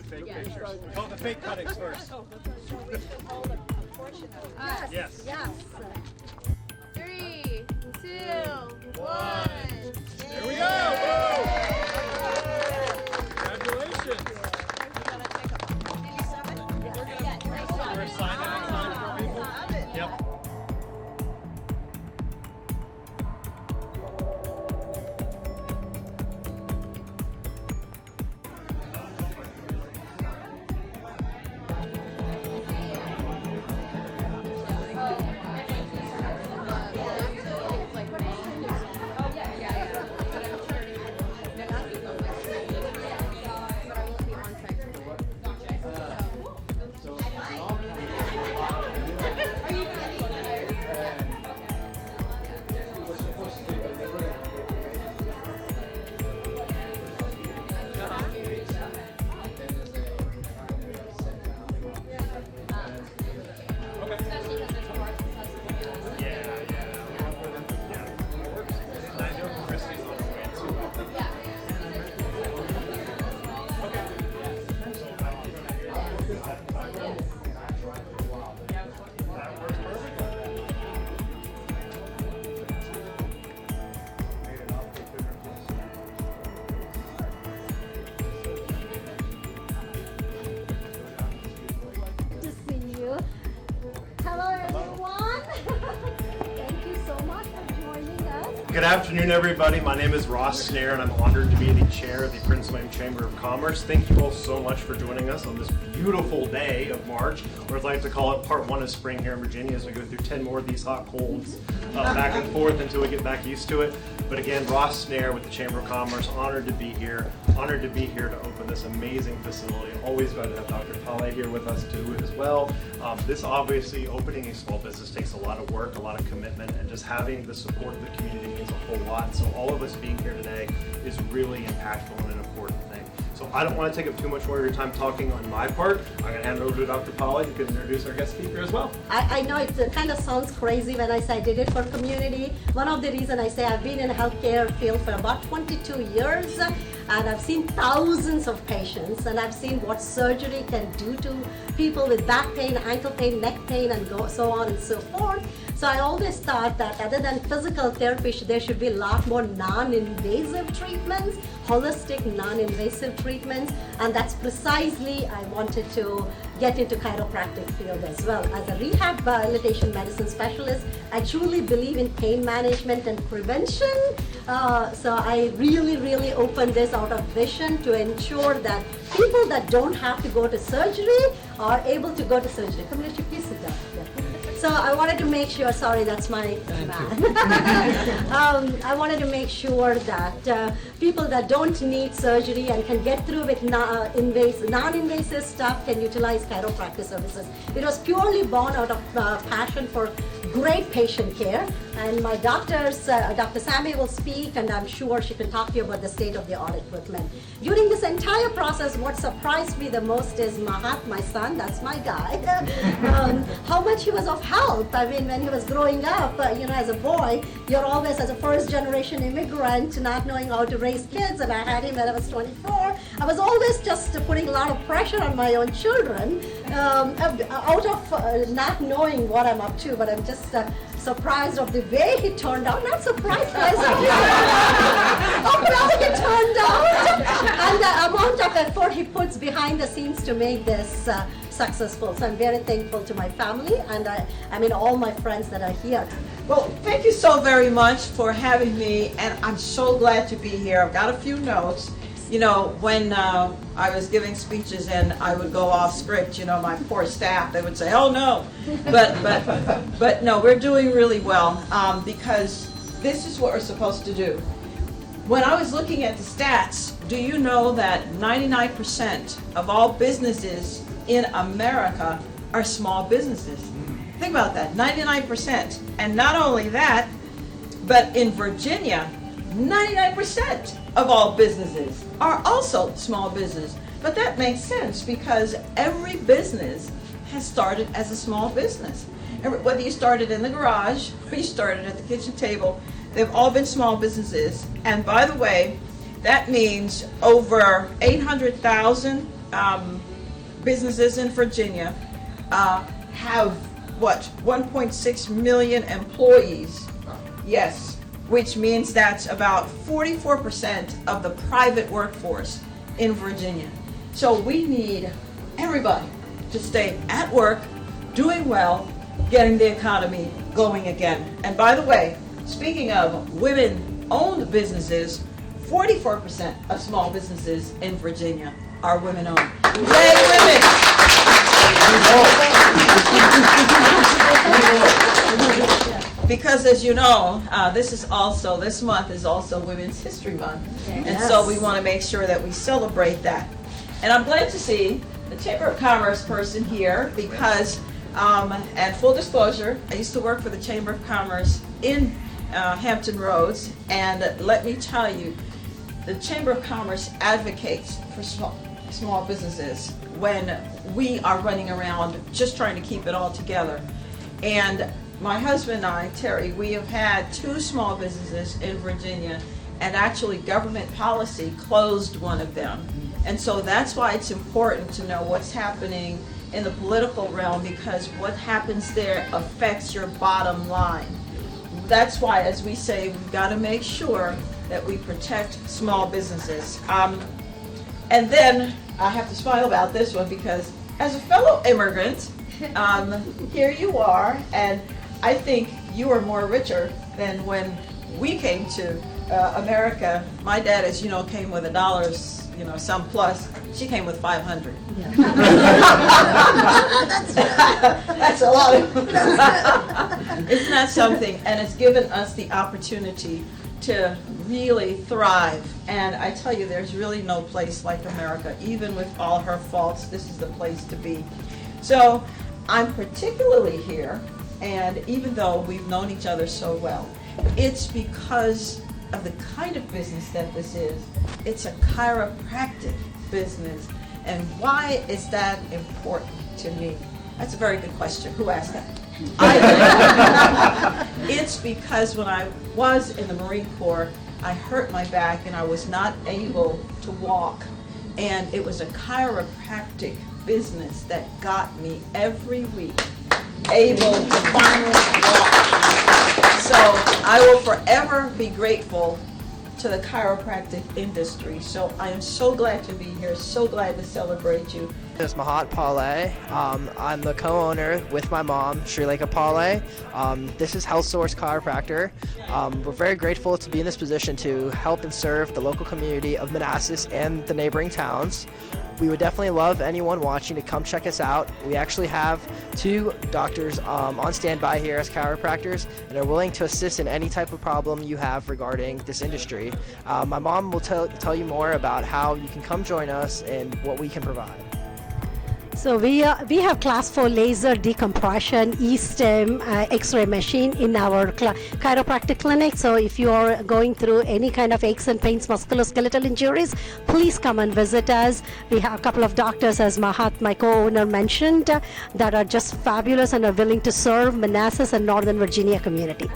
fake pictures. Call the fake cuttings first. Yes. Yes. 3, 2, 1. There we go. Congratulations. We're signing for people. Yep. Good afternoon, everybody. My name is Ross Snare, and I'm honored to be the chair of the Prince William Chamber of Commerce. Thank you all so much for joining us on this beautiful day of March, or as I like to call it, part one of spring here in Virginia, as we go through 10 more of these hot colds back and forth until we get back used to it. But again, Ross Snare with the Chamber of Commerce, honored to be here to open this amazing facility. Always glad to have Dr. Polley here with us too as well. This obviously, opening a small business takes a lot of work, a lot of commitment, and just having the support of the community means a whole lot. So all of us being here today is really impactful and an important thing. So I don't want to take up too much more of your time talking on my part. I'm going to hand it over to Dr. Polley, who can introduce our guest speaker as well. I know it kind of sounds crazy when I say I did it for community. One of the reasons I say I've been in the healthcare field for about 22 years, and I've seen thousands of patients, and I've seen what surgery can do to people with back pain, ankle pain, neck pain, and so on and so forth. So I always thought that other than physical therapy, there should be a lot more non-invasive treatments, holistic non-invasive treatments, and that's precisely I wanted to get into chiropractic field as well. As a rehabilitation medicine specialist, I truly believe in pain management and prevention. So I really opened this out of vision to ensure that people that don't have to go to surgery are able to go to surgery. Come here, please sit down. Yeah. So I wanted to make sure, sorry, that's my man. I wanted to make sure that people that don't need surgery and can get through with non-invasive stuff can utilize chiropractic services. It was purely born out of passion for great patient care. And my doctors, Dr. Sammy will speak, and I'm sure she can talk to you about the state-of-the-art equipment. During this entire process, what surprised me the most is Mahat, my son, that's my guy, how much he was of help. I mean, when he was growing up, as a boy, you're always, as a first-generation immigrant, not knowing how to raise kids, and I had him when I was 24. I was always just putting a lot of pressure on my own children out of not knowing what I'm up to, but I'm just surprised of the way he turned out. Not surprised, guys. Of how he turned out and the amount of effort he puts behind the scenes to make this successful. So I'm very thankful to my family and I mean all my friends that are here. Well, thank you so very much for having me, and I'm so glad to be here. I've got a few notes. You know, when I was giving speeches and I would go off script, my poor staff, they would say, "Oh no," but no, we're doing really well because this is what we're supposed to do. When I was looking at the stats, do you know that 99% of all businesses in America are small businesses? Think about that, 99%. And not only that, but in Virginia, 99% of all businesses are also small business. But that makes sense because every business has started as a small business. Whether you started in the garage or you started at the kitchen table, they've all been small businesses. And by the way, that means over 800,000 businesses in Virginia have, 1.6 million employees. Yes, which means that's about 44% of the private workforce in Virginia. So we need everybody to stay at work, doing well, getting the economy going again. And by the way, speaking of women-owned businesses, 44% of small businesses in Virginia are women-owned. Yay, women! Because as you know, this month is also Women's History Month. Yes. And so we want to make sure that we celebrate that. And I'm glad to see the Chamber of Commerce person here because, and full disclosure, I used to work for the Chamber of Commerce in Hampton Roads, and let me tell you, the Chamber of Commerce advocates for small businesses when we are running around just trying to keep it all together. And my husband and I, Terry, we have had 2 small businesses in Virginia, and actually government policy closed one of them. And so that's why it's important to know what's happening in the political realm, because what happens there affects your bottom line. That's why, as we say, we've got to make sure that we protect small businesses. And then I have to smile about this one because as a fellow immigrant, here you are, and I think you are more richer than when we came to America. My dad, as you know, came with $1, some plus. She came with 500. Yeah. That's a lot. Isn't that something? And it's given us the opportunity to really thrive. And I tell you, there's really no place like America. Even with all her faults, this is the place to be. So I'm particularly here, and even though we've known each other so well, it's because of the kind of business that this is. It's a chiropractic business. And why is that important to me? That's a very good question. Who asked that? It's because when I was in the Marine Corps, I hurt my back and I was not able to walk. And it was a chiropractic business that got me every week able to finally walk. So I will forever be grateful to the chiropractic industry. So I am so glad to be here, so glad to celebrate you. This is Shreelika Polley. I'm the co-owner with my mom, Shreelika Polley. This is HealthSource Chiropractic. We're very grateful to be in this position to help and serve the local community of Manassas and the neighboring towns. We would definitely love anyone watching to come check us out. We actually have 2 doctors on standby here as chiropractors and are willing to assist in any type of problem you have regarding this industry. My mom will tell you more about how you can come join us and what we can provide. So we have class 4 laser decompression E-stem X-ray machine in our chiropractic clinic. So if you are going through any kind of aches and pains, musculoskeletal injuries, please come and visit us. We have a couple of doctors, as Mahat, my co-owner, mentioned, that are just fabulous and are willing to serve Manassas and Northern Virginia community.